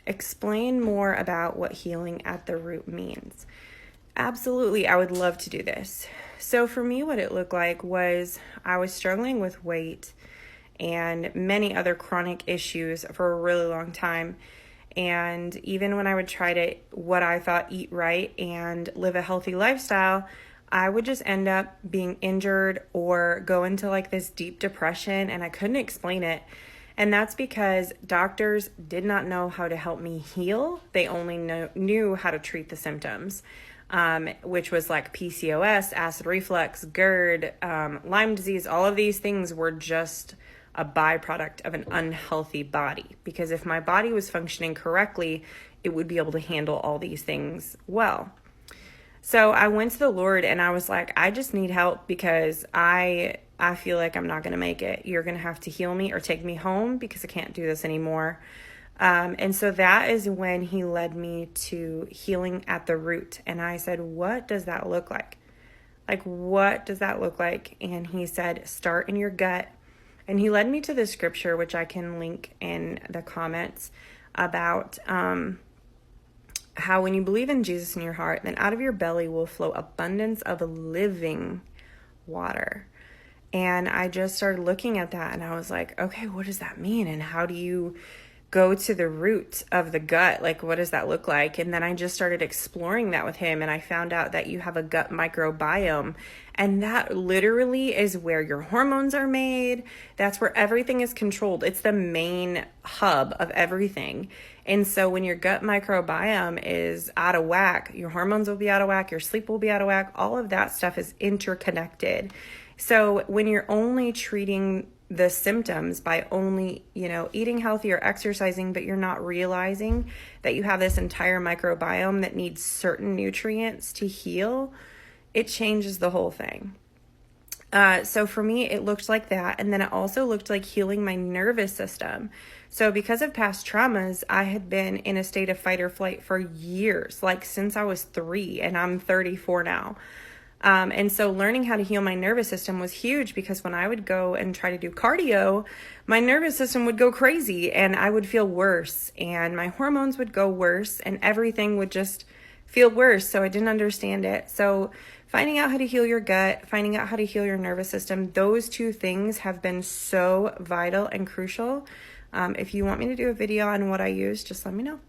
explain more about what healing at the root means. Absolutely, I would love to do this. So for me, what it looked like was I was struggling with weight and many other chronic issues for a really long time. And even when I would try to, what I thought, eat right and live a healthy lifestyle, I would just end up being injured or go into like this deep depression, and I couldn't explain it. And that's because doctors did not know how to help me heal. They only knew how to treat the symptoms, which was like PCOS, acid reflux, GERD, Lyme disease. All of these things were just a byproduct of an unhealthy body, because if my body was functioning correctly, it would be able to handle all these things well. So I went to the Lord and I was like, I just need help because I feel like I'm not going to make it. You're going to have to heal me or take me home because I can't do this anymore. And so that is when he led me to healing at the root. And I said, what does that look like? Like, what does that look like? And he said, start in your gut. And he led me to the scripture, which I can link in the comments, about how when you believe in Jesus in your heart, then out of your belly will flow abundance of living water. And I just started looking at that and I was like, okay, what does that mean? And how do you go to the root of the gut? Like, what does that look like? And then I just started exploring that with him, and I found out that you have a gut microbiome, and that literally is where your hormones are made. That's where everything is controlled. It's the main hub of everything. And so when your gut microbiome is out of whack, your hormones will be out of whack, your sleep will be out of whack. All of that stuff is interconnected. So when you're only treating the symptoms by only, eating healthy or exercising, but you're not realizing that you have this entire microbiome that needs certain nutrients to heal, it changes the whole thing. So for me, it looked like that. And then it also looked like healing my nervous system. So because of past traumas, I had been in a state of fight or flight for years, like since I was 3, and I'm 34 now. And so learning how to heal my nervous system was huge, because when I would go and try to do cardio, my nervous system would go crazy and I would feel worse and my hormones would go worse and everything would just feel worse. So I didn't understand it. So finding out how to heal your gut, finding out how to heal your nervous system, those two things have been so vital and crucial. If you want me to do a video on what I use, just let me know.